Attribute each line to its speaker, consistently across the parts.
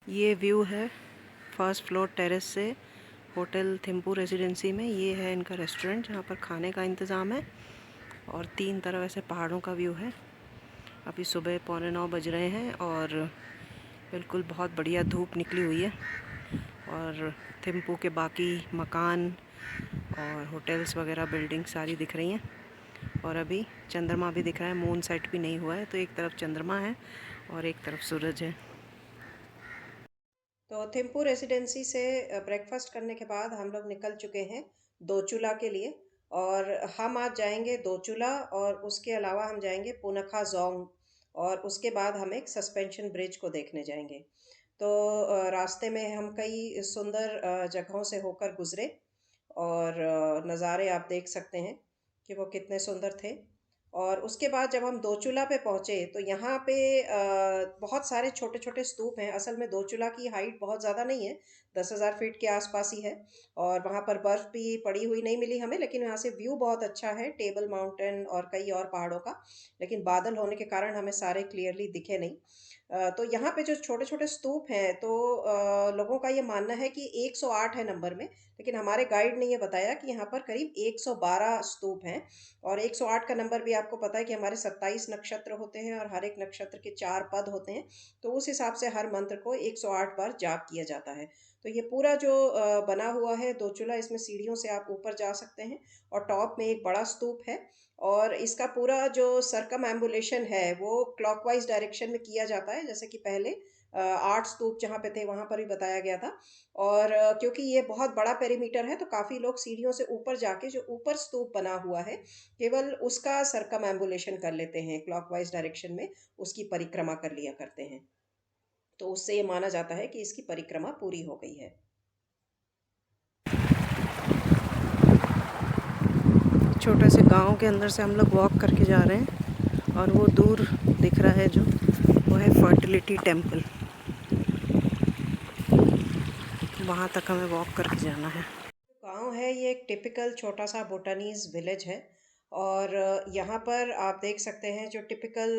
Speaker 1: ये व्यू है first floor terrace से होटल थिम्पू रेजिडेंसी में। ये है इनका रेस्टोरेंट जहाँ पर खाने का इंतज़ाम है और तीन तरफ ऐसे पहाड़ों का व्यू है। अभी सुबह 8:45 बज रहे हैं और बिल्कुल बहुत बढ़िया धूप निकली हुई है और थिम्पू के बाकी मकान और होटल्स वगैरह बिल्डिंग सारी दिख रही हैं और अभी चंद्रमा भी दिख रहा है। मून सेट भी नहीं हुआ है तो एक तरफ चंद्रमा है और एक तरफ सूरज है। तो थिम्पू रेसिडेंसी से ब्रेकफास्ट करने के बाद हम लोग निकल चुके हैं दोचुला के लिए और हम आज जाएंगे दोचुला और उसके अलावा हम जाएंगे पुनखा जोंग और उसके बाद हम एक सस्पेंशन ब्रिज को देखने जाएंगे। तो रास्ते में हम कई सुंदर जगहों से होकर गुजरे और नज़ारे आप देख सकते हैं कि वो कितने सुंदर थे। और उसके बाद जब हम दोचुला पे पहुँचे तो यहाँ पे बहुत सारे छोटे छोटे स्तूप हैं। असल में दोचुला की हाइट बहुत ज़्यादा नहीं है, 10,000 फीट के आसपास ही है और वहाँ पर बर्फ़ भी पड़ी हुई नहीं मिली हमें, लेकिन यहाँ से व्यू बहुत अच्छा है टेबल माउंटेन और कई और पहाड़ों का। लेकिन बादल होने के कारण हमें सारे क्लियरली दिखे नहीं। तो यहाँ पे जो छोटे छोटे स्तूप हैं तो लोगों का ये मानना है कि 108 है नंबर में, लेकिन हमारे गाइड ने ये बताया कि यहाँ पर करीब 112 स्तूप हैं। और 108 का नंबर भी आपको पता है कि हमारे 27 नक्षत्र होते हैं और हर एक नक्षत्र के 4 पद होते हैं, तो उस हिसाब से हर मंत्र को 108 बार जाप किया जाता है। तो ये पूरा जो बना हुआ है दोचुला, इसमें सीढ़ियों से आप ऊपर जा सकते हैं और टॉप में एक बड़ा स्तूप है और इसका पूरा जो सरकम एम्बुलेशन है वो क्लॉकवाइज डायरेक्शन में किया जाता है, जैसे कि पहले 8 स्तूप जहाँ पे थे वहाँ पर भी बताया गया था। और क्योंकि ये बहुत बड़ा पेरीमीटर है तो काफ़ी लोग सीढ़ियों से ऊपर जाके जो ऊपर स्तूप बना हुआ है केवल उसका सरकम एम्बुलेशन कर लेते हैं, क्लॉकवाइज डायरेक्शन में उसकी परिक्रमा कर लिया करते हैं। तो उससे ये माना जाता है कि इसकी परिक्रमा पूरी हो गई है। छोटे से गांव के अंदर से हम लोग वॉक करके जा रहे हैं और वो दूर दिख रहा है जो वो है फर्टिलिटी टेम्पल। वहाँ तक हमें वॉक करके जाना है।
Speaker 2: गांव है ये एक टिपिकल छोटा सा भूटानीज विलेज है और यहाँ पर आप देख सकते हैं जो टिपिकल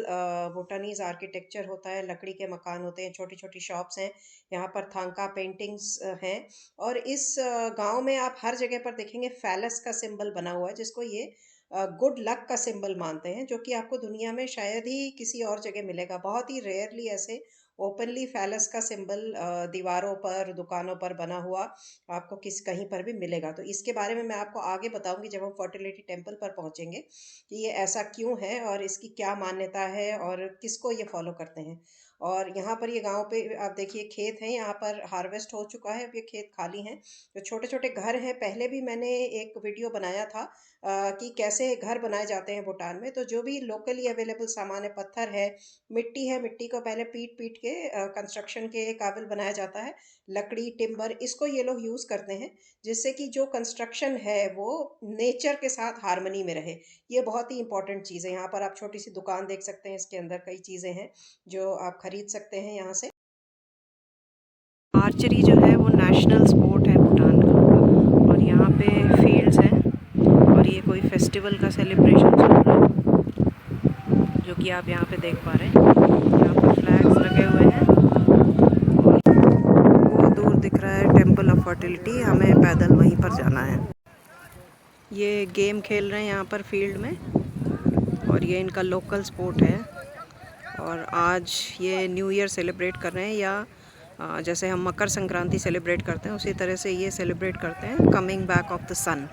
Speaker 2: भूटानीज आर्किटेक्चर होता है, लकड़ी के मकान होते हैं, छोटी छोटी शॉप्स हैं, यहाँ पर थांका पेंटिंग्स हैं। और इस गांव में आप हर जगह पर देखेंगे फैलस का सिंबल बना हुआ है, जिसको ये गुड लक का सिंबल मानते हैं, जो कि आपको दुनिया में शायद ही किसी और जगह मिलेगा। बहुत ही रेयरली ऐसे ओपनली फैलस का सिंबल दीवारों पर दुकानों पर बना हुआ आपको कहीं पर भी मिलेगा। तो इसके बारे में मैं आपको आगे बताऊंगी जब हम फर्टिलिटी टेम्पल पर पहुंचेंगे कि ये ऐसा क्यों है और इसकी क्या मान्यता है और किसको ये फॉलो करते हैं। और यहाँ पर ये गांव पे आप देखिए खेत हैं, यहाँ पर हार्वेस्ट हो चुका है, अब ये खेत खाली हैं। जो छोटे छोटे घर हैं, पहले भी मैंने एक वीडियो बनाया था कि कैसे घर बनाए जाते हैं भूटान में। तो जो भी लोकली अवेलेबल सामान है, पत्थर है, मिट्टी को पहले पीट पीट के कंस्ट्रक्शन के काबिल बनाया जाता है। लकड़ी टिम्बर इसको ये लोग यूज़ करते हैं, जिससे कि जो कंस्ट्रक्शन है वो नेचर के साथ हार्मनी में रहे। ये बहुत ही इंपॉर्टेंट चीज़ है। यहाँ पर आप छोटी सी दुकान देख सकते हैं, इसके अंदर कई चीज़ें हैं जो आप खरीद सकते हैं यहाँ से।
Speaker 1: आर्चरी जो है वो नेशनल स्पोर्ट है भूटान का और यहाँ पे फील्ड्स हैं और ये कोई फेस्टिवल का सेलिब्रेशन चल रहा है जो कि आप यहाँ पे देख पा रहे हैं। यहाँ पर फ्लैग्स लगे हुए हैं और वो दूर दिख रहा है टेम्पल ऑफ फर्टिलिटी। हमें पैदल वहीं पर जाना है। ये गेम खेल रहे हैं यहाँ पर फील्ड में और ये इनका लोकल स्पोर्ट है और आज ये न्यू ईयर सेलिब्रेट कर रहे हैं या जैसे हम मकर संक्रांति सेलिब्रेट करते हैं उसी तरह से ये सेलिब्रेट करते हैं कमिंग बैक ऑफ द सन।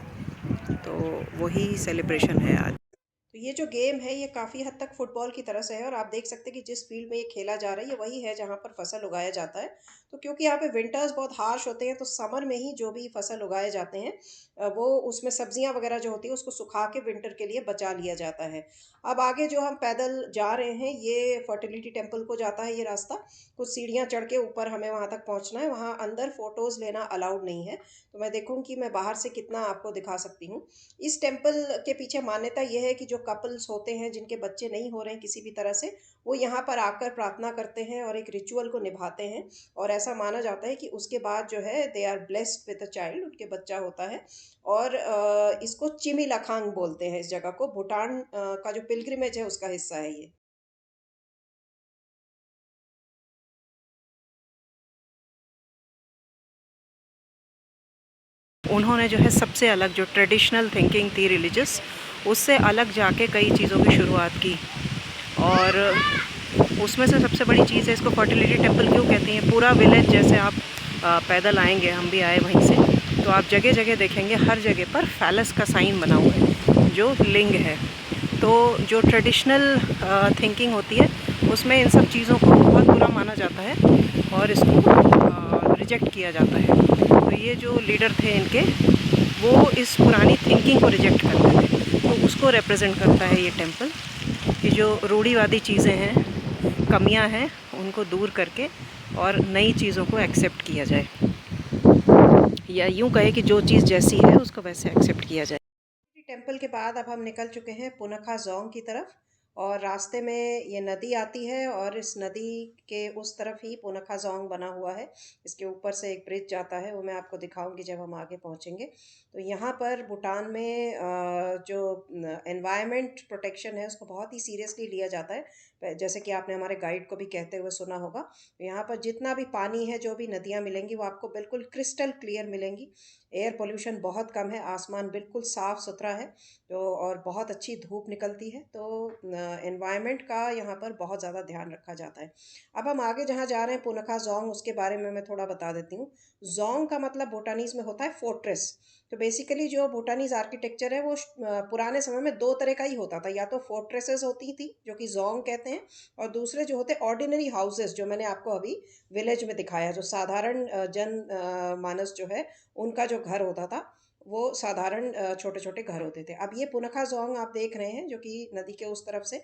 Speaker 1: तो वही सेलिब्रेशन है आज।
Speaker 2: तो ये जो गेम है ये काफ़ी हद तक फुटबॉल की तरह से है और आप देख सकते हैं कि जिस फील्ड में ये खेला जा रहा है ये वही है जहाँ पर फसल उगाया जाता है। तो क्योंकि यहाँ पे विंटर्स बहुत हार्श होते हैं तो समर में ही जो भी फसल उगाए जाते हैं वो उसमें सब्जियां वगैरह जो होती है उसको सुखा के विंटर के लिए बचा लिया जाता है। अब आगे जो हम पैदल जा रहे हैं ये फर्टिलिटी टेम्पल को जाता है ये रास्ता। कुछ सीढ़ियाँ चढ़ के ऊपर हमें वहाँ तक पहुँचना है। वहाँ अंदर फोटोज़ लेना अलाउड नहीं है, तो मैं देखूँ कि मैं बाहर से कितना आपको दिखा सकती हूँ। इस टेम्पल के पीछे मान्यता यह है कि जो कपल्स होते हैं जिनके बच्चे नहीं हो रहे हैं किसी भी तरह से, वो यहाँ पर आकर प्रार्थना करते हैं और एक रिचुअल को निभाते हैं। और ऐसा माना जाता है कि उसके बाद जो है they are blessed with a child, उनके बच्चा होता है। और इसको चिमिलखांग बोलते हैं इस जगह को। भूटान का जो पिलग्रिमेज है उसका हिस्सा है ये। उन्होंने जो है सबसे अलग, जो ट्रेडिशनल थिंकिंग थी रिलीजियस, उससे अलग जाके कई चीज़ों की शुरुआत की। और उसमें से सबसे बड़ी चीज़ है, इसको फर्टिलिटी टेम्पल क्यों कहते हैं। पूरा विलेज, जैसे आप पैदल आएंगे, हम भी आए वहीं से, तो आप जगह जगह देखेंगे, हर जगह पर फैलस का साइन बना हुआ है, जो लिंग है। तो जो ट्रेडिशनल थिंकिंग होती है, उसमें इन सब चीज़ों को बहुत बुरा माना जाता है और इसको रिजेक्ट किया जाता है। तो ये जो लीडर थे इनके, वो इस पुरानी थिंकिंग को रिजेक्ट करते थे, तो उसको रिप्रेजेंट करता है ये टेम्पल, कि जो रूढ़िवादी चीज़ें हैं, कमियां हैं, उनको दूर करके और नई चीज़ों को एक्सेप्ट किया जाए, या यूँ कहे कि जो चीज़ जैसी है उसको वैसे एक्सेप्ट किया जाए।
Speaker 1: टेम्पल के बाद अब हम निकल चुके हैं पुनखा जोंग की तरफ, और रास्ते में ये नदी आती है और इस नदी के उस तरफ ही पुनखा जोंग बना हुआ है। इसके ऊपर से एक ब्रिज जाता है, वो मैं आपको दिखाऊंगी जब हम आगे पहुंचेंगे। तो यहाँ पर भूटान में जो एनवायरनमेंट प्रोटेक्शन है उसको बहुत ही सीरियसली लिया जाता है। जैसे कि आपने हमारे गाइड को भी कहते हुए सुना होगा, तो यहाँ पर जितना भी पानी है, जो भी नदियाँ मिलेंगी, वो आपको बिल्कुल क्रिस्टल क्लियर मिलेंगी। एयर पोल्यूशन बहुत कम है, आसमान बिल्कुल साफ़ सुथरा है, तो और बहुत अच्छी धूप निकलती है। तो एनवायरनमेंट का यहाँ पर बहुत ज़्यादा ध्यान रखा जाता है। अब हम आगे जहाँ जा रहे हैं पुनखा जोंग, उसके बारे में मैं थोड़ा बता देती हूँ। जोंग का मतलब भूटानीज में होता है फोर्ट्रेस। तो बेसिकली जो भूटानीज आर्किटेक्चर है, वो पुराने समय में दो तरह का ही होता था। या तो फोर्ट्रेसेस होती थी, जो कि जोंग कहते हैं, और दूसरे जो होते ऑर्डिनरी हाउसेस, जो मैंने आपको अभी विलेज में दिखाया, जो साधारण जन मानस जो है, उनका जो घर होता था, वो साधारण छोटे छोटे घर होते थे। अब ये पुनखा जोंग आप देख रहे हैं, जो कि नदी के उस तरफ से,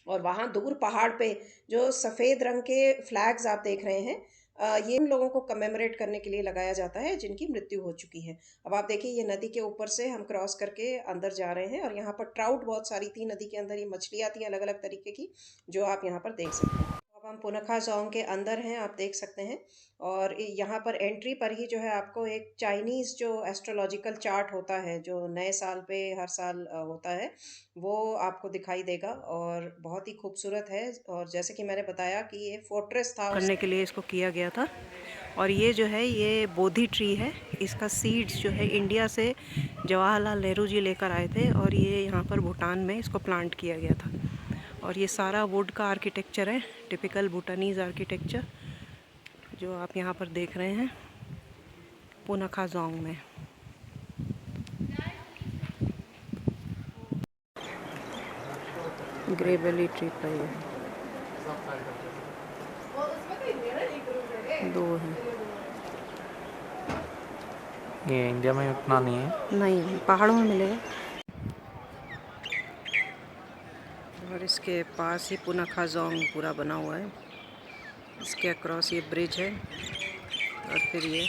Speaker 1: और वहाँ दूर पहाड़ पे जो सफ़ेद रंग के फ्लैग्स आप देख रहे हैं, ये उन लोगों को कमेमोरेट करने के लिए लगाया जाता है जिनकी मृत्यु हो चुकी है। अब आप देखिए, ये नदी के ऊपर से हम क्रॉस करके अंदर जा रहे हैं, और यहाँ पर ट्राउट बहुत सारी थी नदी के अंदर। ये मछलियाँ थी अलग अलग तरीके की, जो आप यहाँ पर देख सकते हैं। अब हम पुनखा जोंग के अंदर हैं, आप देख सकते हैं। और यहाँ पर एंट्री पर ही जो है, आपको एक चाइनीज़ जो एस्ट्रोलॉजिकल चार्ट होता है, जो नए साल पे हर साल होता है, वो आपको दिखाई देगा, और बहुत ही खूबसूरत है। और जैसे कि मैंने बताया कि ये फोर्ट्रेस था उस
Speaker 2: करने के लिए इसको किया गया था। और ये जो है, ये बोधि ट्री है। इसका सीड्स जो है इंडिया से जवाहरलाल नेहरू जी लेकर आए थे, और ये यहाँ पर भूटान में इसको प्लांट किया गया था। और ये सारा वुड का आर्किटेक्चर है, टिपिकल भूटानीज आर्किटेक्चर, जो आप यहाँ पर देख रहे हैं पुनखा जोंग में। ग्रे बेली ट्री का ये दो है।
Speaker 3: ये इंडिया में उतना नहीं है।
Speaker 2: नहीं, पहाड़ों में मिलेगा। और इसके पास ही पुनखा जोंग पूरा बना हुआ है। इसके अक्रॉस ये ब्रिज है, और फिर ये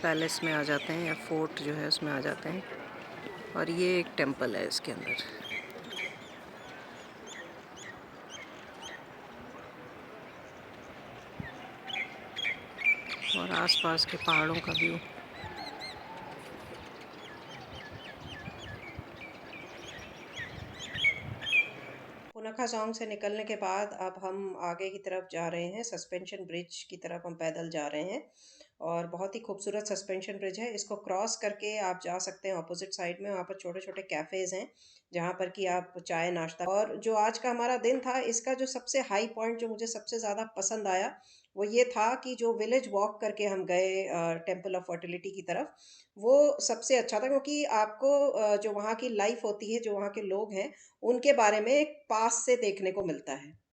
Speaker 2: पैलेस में आ जाते हैं, या फोर्ट जो है उसमें आ जाते हैं। और ये एक टेम्पल है इसके अंदर। और आसपास के पहाड़ों का व्यू।
Speaker 1: पुनखा जोंग से निकलने के बाद अब हम आगे की तरफ जा रहे हैं, सस्पेंशन ब्रिज की तरफ हम पैदल जा रहे हैं। और बहुत ही खूबसूरत सस्पेंशन ब्रिज है। इसको क्रॉस करके आप जा सकते हैं ऑपोजिट साइड में। वहाँ पर छोटे छोटे कैफ़ेज़ हैं, जहाँ पर कि आप चाय नाश्ता। और जो आज का हमारा दिन था, इसका जो सबसे हाई पॉइंट, जो मुझे सबसे ज़्यादा पसंद आया, वो ये था कि जो विलेज वॉक करके हम गए टेम्पल ऑफ फर्टिलिटी की तरफ, वो सबसे अच्छा था। क्योंकि आपको जो वहाँ की लाइफ होती है, जो वहाँ के लोग हैं, उनके बारे में एक पास से देखने को मिलता है।